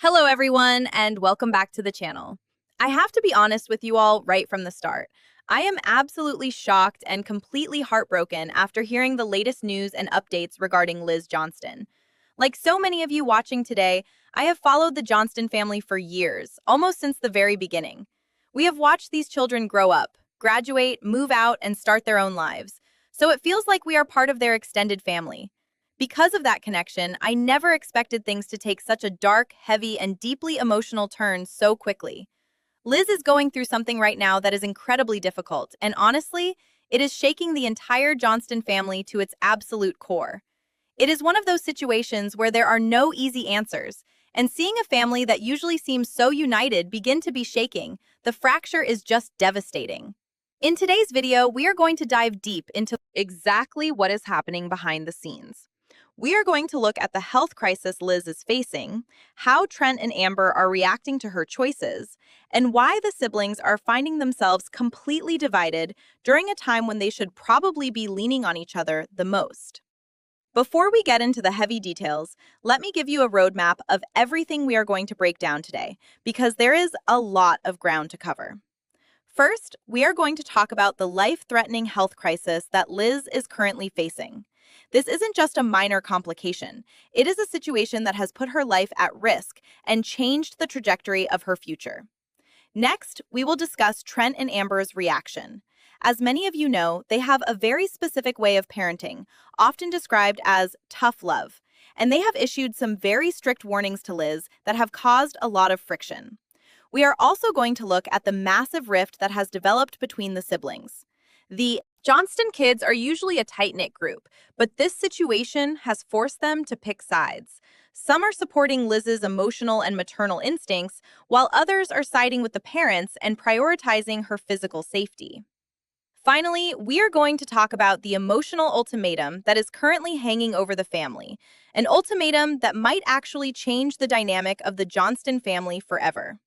Hello, everyone, and welcome back to the channel. I have to be honest with you all right from the start. I am absolutely shocked and completely heartbroken after hearing the latest news and updates regarding Liz Johnston. Like so many of you watching today, I have followed the Johnston family for years, almost since the very beginning. We have watched these children grow up, graduate, move out, and start their own lives, so it feels like we are part of their extended family. Because of that connection, I never expected things to take such a dark, heavy, and deeply emotional turn so quickly. Liz is going through something right now that is incredibly difficult, and honestly, it is shaking the entire Johnston family to its absolute core. It is one of those situations where there are no easy answers, and seeing a family that usually seems so united begin to be shaking, the fracture is just devastating. In today's video, we are going to dive deep into exactly what is happening behind the scenes. We are going to look at the health crisis Liz is facing, how Trent and Amber are reacting to her choices, and why the siblings are finding themselves completely divided during a time when they should probably be leaning on each other the most. Before we get into the heavy details, let me give you a roadmap of everything we are going to break down today, because there is a lot of ground to cover. First, we are going to talk about the life-threatening health crisis that Liz is currently facing. This isn't just a minor complication. It is a situation that has put her life at risk and changed the trajectory of her future. Next, we will discuss Trent and Amber's reaction. As many of you know, they have a very specific way of parenting, often described as tough love, and they have issued some very strict warnings to Liz that have caused a lot of friction. We are also going to look at the massive rift that has developed between the siblings. The Johnston kids are usually a tight-knit group, but this situation has forced them to pick sides. Some are supporting Liz's emotional and maternal instincts, while others are siding with the parents and prioritizing her physical safety. Finally, we are going to talk about the emotional ultimatum that is currently hanging over the family, an ultimatum that might actually change the dynamic of the Johnston family forever.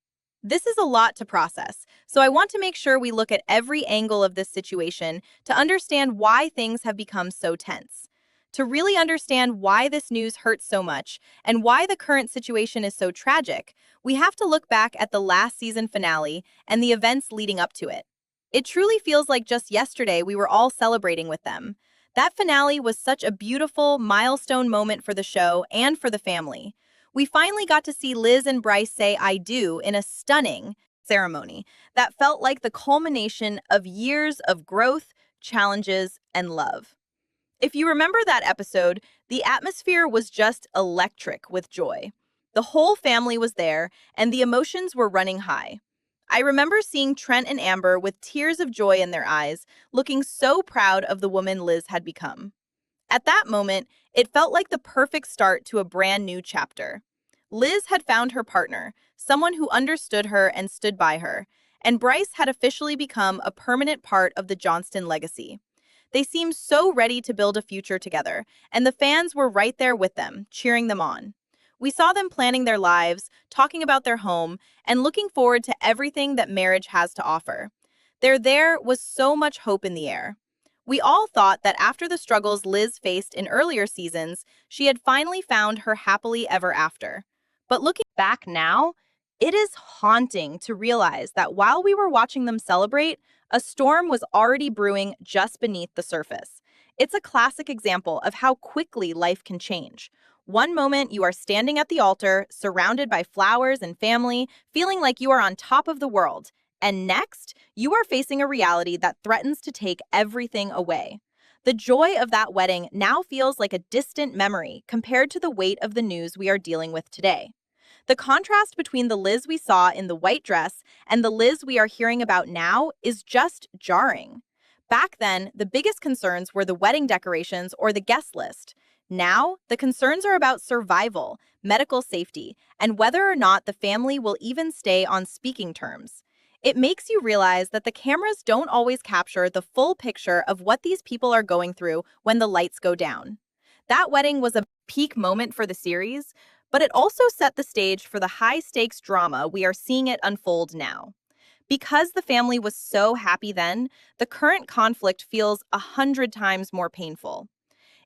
This is a lot to process, so I want to make sure we look at every angle of this situation to understand why things have become so tense. To really understand why this news hurts so much and why the current situation is so tragic, we have to look back at the last season finale and the events leading up to it. It truly feels like just yesterday we were all celebrating with them. That finale was such a beautiful, milestone moment for the show and for the family. We finally got to see Liz and Brice say "I do" in a stunning ceremony that felt like the culmination of years of growth, challenges, and love. If you remember that episode, the atmosphere was just electric with joy. The whole family was there, and the emotions were running high. I remember seeing Trent and Amber with tears of joy in their eyes, looking so proud of the woman Liz had become. At that moment, it felt like the perfect start to a brand new chapter. Liz had found her partner, someone who understood her and stood by her, and Brice had officially become a permanent part of the Johnston legacy. They seemed so ready to build a future together, and the fans were right there with them, cheering them on. We saw them planning their lives, talking about their home, and looking forward to everything that marriage has to offer. There was so much hope in the air. We all thought that after the struggles Liz faced in earlier seasons, she had finally found her happily ever after. But looking back now, it is haunting to realize that while we were watching them celebrate, a storm was already brewing just beneath the surface. It's a classic example of how quickly life can change. One moment you are standing at the altar, surrounded by flowers and family, feeling like you are on top of the world. And next, you are facing a reality that threatens to take everything away. The joy of that wedding now feels like a distant memory compared to the weight of the news we are dealing with today. The contrast between the Liz we saw in the white dress and the Liz we are hearing about now is just jarring. Back then, the biggest concerns were the wedding decorations or the guest list. Now, the concerns are about survival, medical safety, and whether or not the family will even stay on speaking terms. It makes you realize that the cameras don't always capture the full picture of what these people are going through when the lights go down. That wedding was a peak moment for the series, but it also set the stage for the high-stakes drama we are seeing it unfold now. Because the family was so happy then, the current conflict feels 100 times more painful.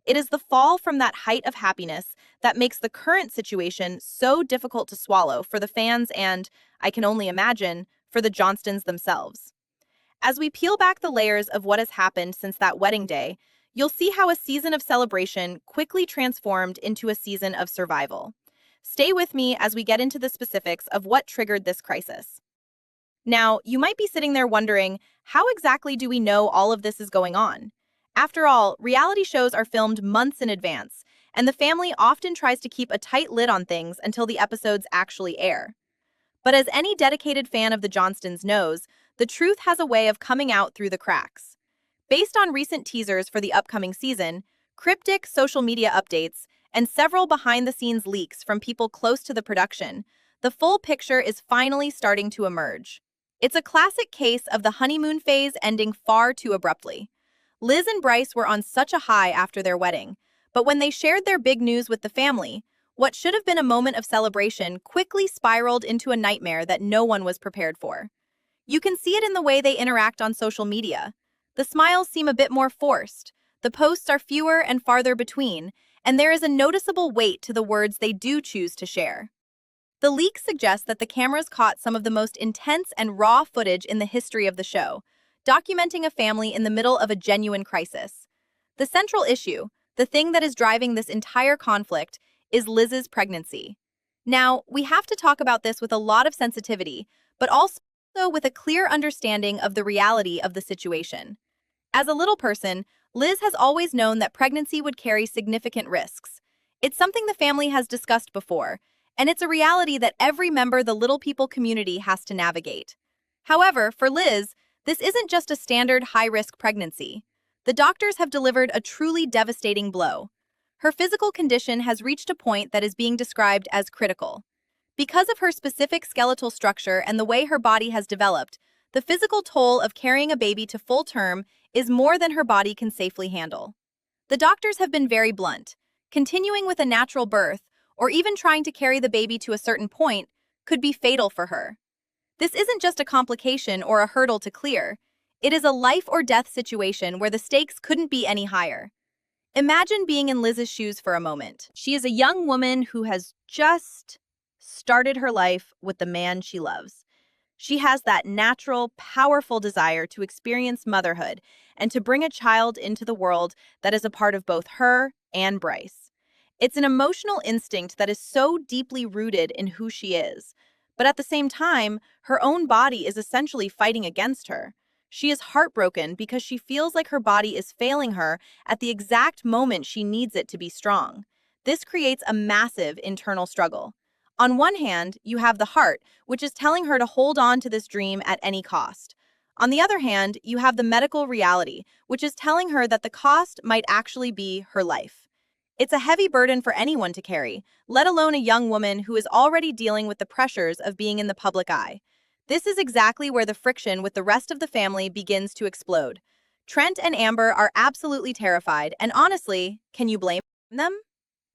It is the fall from that height of happiness that makes the current situation so difficult to swallow for the fans and, I can only imagine, for the Johnstons themselves. As we peel back the layers of what has happened since that wedding day, you'll see how a season of celebration quickly transformed into a season of survival. Stay with me as we get into the specifics of what triggered this crisis. Now, you might be sitting there wondering, how exactly do we know all of this is going on? After all, reality shows are filmed months in advance, and the family often tries to keep a tight lid on things until the episodes actually air. But as any dedicated fan of the Johnstons knows, the truth has a way of coming out through the cracks. Based on recent teasers for the upcoming season, cryptic social media updates, and several behind-the-scenes leaks from people close to the production, the full picture is finally starting to emerge. It's a classic case of the honeymoon phase ending far too abruptly. Liz and Brice were on such a high after their wedding, but when they shared their big news with the family, what should have been a moment of celebration quickly spiraled into a nightmare that no one was prepared for. You can see it in the way they interact on social media. The smiles seem a bit more forced, the posts are fewer and farther between, and there is a noticeable weight to the words they do choose to share. The leaks suggest that the cameras caught some of the most intense and raw footage in the history of the show, documenting a family in the middle of a genuine crisis. The central issue, the thing that is driving this entire conflict, is Liz's pregnancy. Now, we have to talk about this with a lot of sensitivity, but also with a clear understanding of the reality of the situation. As a little person, Liz has always known that pregnancy would carry significant risks. It's something the family has discussed before, and it's a reality that every member of the Little People community has to navigate. However, for Liz, this isn't just a standard high-risk pregnancy. The doctors have delivered a truly devastating blow. Her physical condition has reached a point that is being described as critical. Because of her specific skeletal structure and the way her body has developed, the physical toll of carrying a baby to full term is more than her body can safely handle. The doctors have been very blunt. Continuing with a natural birth, or even trying to carry the baby to a certain point, could be fatal for her. This isn't just a complication or a hurdle to clear. It is a life-or-death situation where the stakes couldn't be any higher. Imagine being in Liz's shoes for a moment. She is a young woman who has just started her life with the man she loves. She has that natural, powerful desire to experience motherhood and to bring a child into the world that is a part of both her and Brice. It's an emotional instinct that is so deeply rooted in who she is. But at the same time, her own body is essentially fighting against her. She is heartbroken because she feels like her body is failing her at the exact moment she needs it to be strong. This creates a massive internal struggle. On one hand, you have the heart, which is telling her to hold on to this dream at any cost. On the other hand, you have the medical reality, which is telling her that the cost might actually be her life. It's a heavy burden for anyone to carry, let alone a young woman who is already dealing with the pressures of being in the public eye. This is exactly where the friction with the rest of the family begins to explode. Trent and Amber are absolutely terrified, and honestly, can you blame them?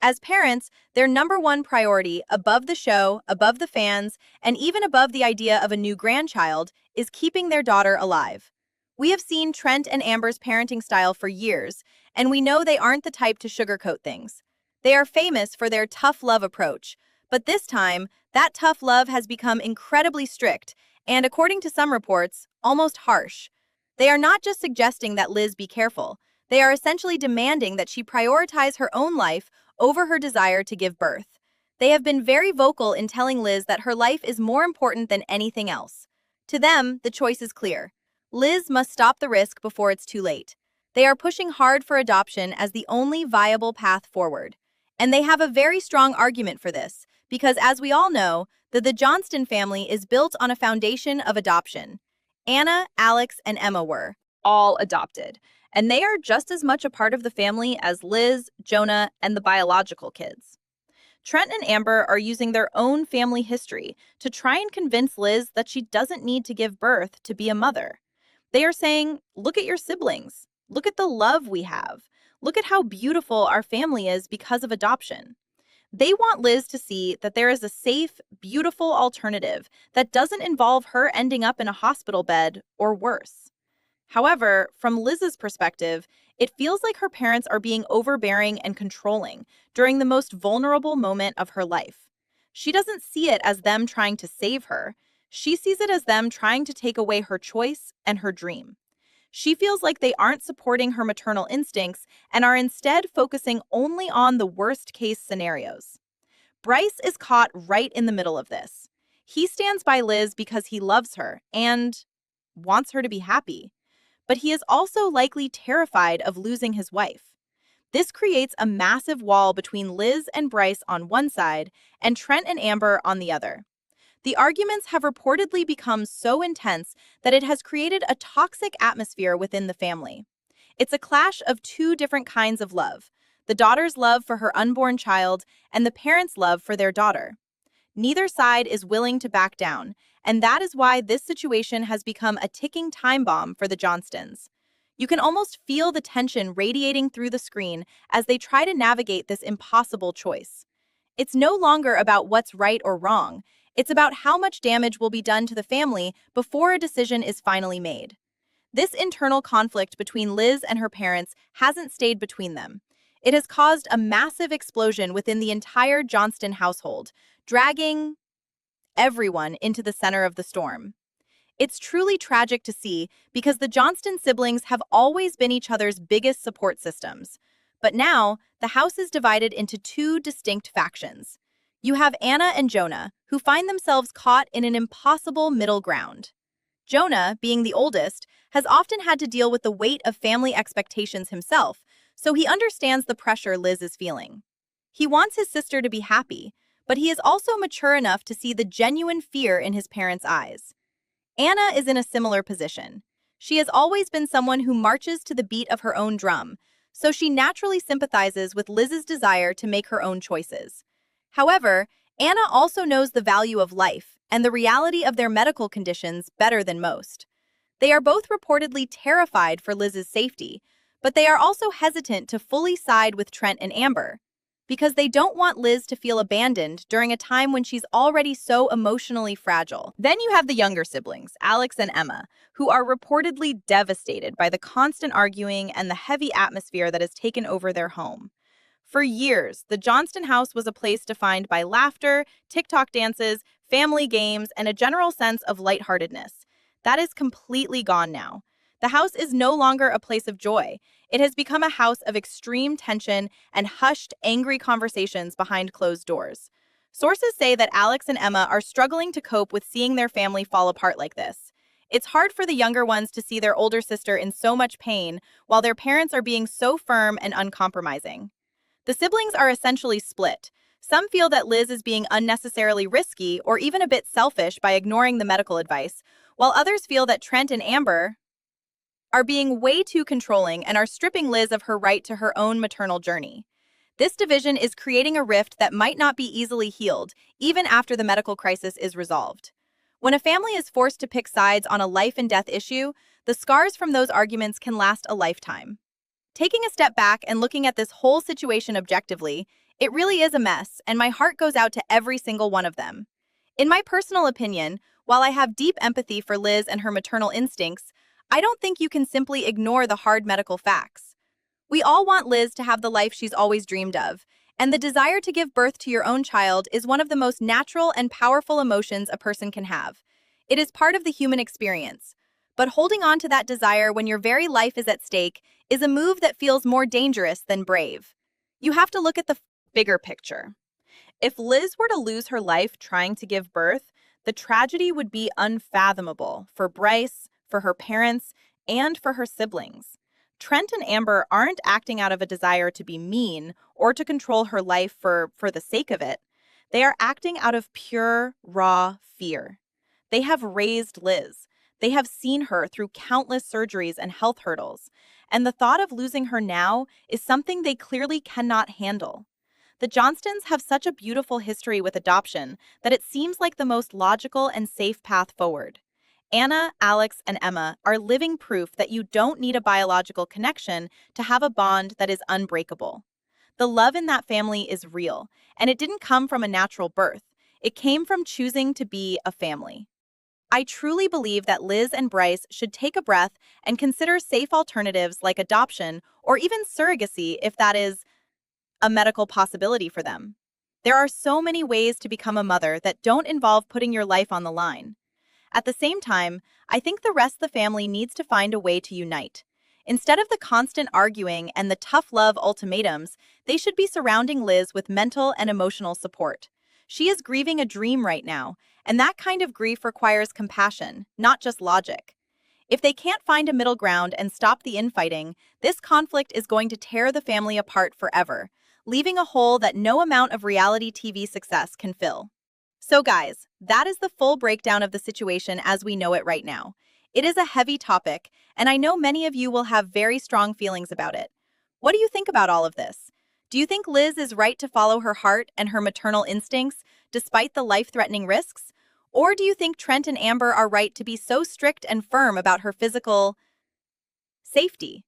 As parents, their number one priority, above the show, above the fans, and even above the idea of a new grandchild, is keeping their daughter alive. We have seen Trent and Amber's parenting style for years, and we know they aren't the type to sugarcoat things. They are famous for their tough love approach, but this time, that tough love has become incredibly strict and, according to some reports, almost harsh. They are not just suggesting that Liz be careful. They are essentially demanding that she prioritize her own life over her desire to give birth. They have been very vocal in telling Liz that her life is more important than anything else. To them, the choice is clear. Liz must stop the risk before it's too late. They are pushing hard for adoption as the only viable path forward. And they have a very strong argument for this, because as we all know, the Johnston family is built on a foundation of adoption. Anna, Alex, and Emma were all adopted, and they are just as much a part of the family as Liz, Jonah, and the biological kids. Trent and Amber are using their own family history to try and convince Liz that she doesn't need to give birth to be a mother. They are saying, look at your siblings. Look at the love we have. Look at how beautiful our family is because of adoption. They want Liz to see that there is a safe, beautiful alternative that doesn't involve her ending up in a hospital bed or worse. However, from Liz's perspective, It feels like her parents are being overbearing and controlling during the most vulnerable moment of her life. She doesn't see it as them trying to save her. She sees it as them trying to take away her choice and her dream. She feels like they aren't supporting her maternal instincts and are instead focusing only on the worst-case scenarios. Brice is caught right in the middle of this. He stands by Liz because he loves her and wants her to be happy, but he is also likely terrified of losing his wife. This creates a massive wall between Liz and Brice on one side and Trent and Amber on the other. The arguments have reportedly become so intense that it has created a toxic atmosphere within the family. It's a clash of two different kinds of love: the daughter's love for her unborn child and the parents' love for their daughter. Neither side is willing to back down, and that is why this situation has become a ticking time bomb for the Johnstons. You can almost feel the tension radiating through the screen as they try to navigate this impossible choice. It's no longer about what's right or wrong. It's about how much damage will be done to the family before a decision is finally made. This internal conflict between Liz and her parents hasn't stayed between them. It has caused a massive explosion within the entire Johnston household, dragging everyone into the center of the storm. It's truly tragic to see because the Johnston siblings have always been each other's biggest support systems. But now, the house is divided into two distinct factions. You have Anna and Jonah, who find themselves caught in an impossible middle ground. Jonah, being the oldest, has often had to deal with the weight of family expectations himself, so he understands the pressure Liz is feeling. He wants his sister to be happy, but he is also mature enough to see the genuine fear in his parents' eyes. Anna is in a similar position. She has always been someone who marches to the beat of her own drum, so she naturally sympathizes with Liz's desire to make her own choices. However, Anna also knows the value of life and the reality of their medical conditions better than most. They are both reportedly terrified for Liz's safety, but they are also hesitant to fully side with Trent and Amber, because they don't want Liz to feel abandoned during a time when she's already so emotionally fragile. Then you have the younger siblings, Alex and Emma, who are reportedly devastated by the constant arguing and the heavy atmosphere that has taken over their home. For years, the Johnston house was a place defined by laughter, TikTok dances, family games, and a general sense of lightheartedness. That is completely gone now. The house is no longer a place of joy. It has become a house of extreme tension and hushed, angry conversations behind closed doors. Sources say that Alex and Emma are struggling to cope with seeing their family fall apart like this. It's hard for the younger ones to see their older sister in so much pain, while their parents are being so firm and uncompromising. The siblings are essentially split. Some feel that Liz is being unnecessarily risky or even a bit selfish by ignoring the medical advice, while others feel that Trent and Amber are being way too controlling and are stripping Liz of her right to her own maternal journey. This division is creating a rift that might not be easily healed, even after the medical crisis is resolved. When a family is forced to pick sides on a life and death issue, the scars from those arguments can last a lifetime. Taking a step back and looking at this whole situation objectively, it really is a mess, and my heart goes out to every single one of them. In my personal opinion, while I have deep empathy for Liz and her maternal instincts, I don't think you can simply ignore the hard medical facts. We all want Liz to have the life she's always dreamed of, and the desire to give birth to your own child is one of the most natural and powerful emotions a person can have. It is part of the human experience. But holding on to that desire when your very life is at stake is a move that feels more dangerous than brave. You have to look at the bigger picture. If Liz were to lose her life trying to give birth, the tragedy would be unfathomable for Brice, for her parents, and for her siblings. Trent and Amber aren't acting out of a desire to be mean or to control her life for the sake of it. They are acting out of pure, raw fear. They have raised Liz. They have seen her through countless surgeries and health hurdles, and the thought of losing her now is something they clearly cannot handle. The Johnstons have such a beautiful history with adoption that it seems like the most logical and safe path forward. Anna, Alex, and Emma are living proof that you don't need a biological connection to have a bond that is unbreakable. The love in that family is real, and it didn't come from a natural birth. It came from choosing to be a family. I truly believe that Liz and Brice should take a breath and consider safe alternatives like adoption or even surrogacy if that is a medical possibility for them. There are so many ways to become a mother that don't involve putting your life on the line. At the same time, I think the rest of the family needs to find a way to unite. Instead of the constant arguing and the tough love ultimatums, they should be surrounding Liz with mental and emotional support. She is grieving a dream right now, and that kind of grief requires compassion, not just logic. If they can't find a middle ground and stop the infighting, this conflict is going to tear the family apart forever, leaving a hole that no amount of reality TV success can fill. So guys, that is the full breakdown of the situation as we know it right now. It is a heavy topic, and I know many of you will have very strong feelings about it. What do you think about all of this? Do you think Liz is right to follow her heart and her maternal instincts despite the life-threatening risks? Or do you think Trent and Amber are right to be so strict and firm about her physical safety?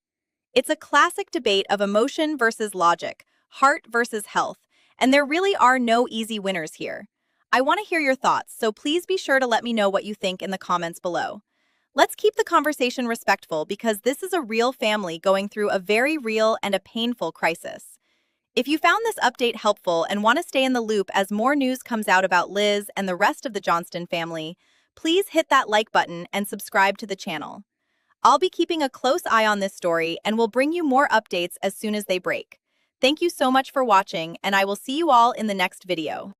It's a classic debate of emotion versus logic, heart versus health, and there really are no easy winners here. I want to hear your thoughts, so please be sure to let me know what you think in the comments below. Let's keep the conversation respectful because this is a real family going through a very real and a painful crisis. If you found this update helpful and want to stay in the loop as more news comes out about Liz and the rest of the Johnston family, please hit that like button and subscribe to the channel. I'll be keeping a close eye on this story and will bring you more updates as soon as they break. Thank you so much for watching, and I will see you all in the next video.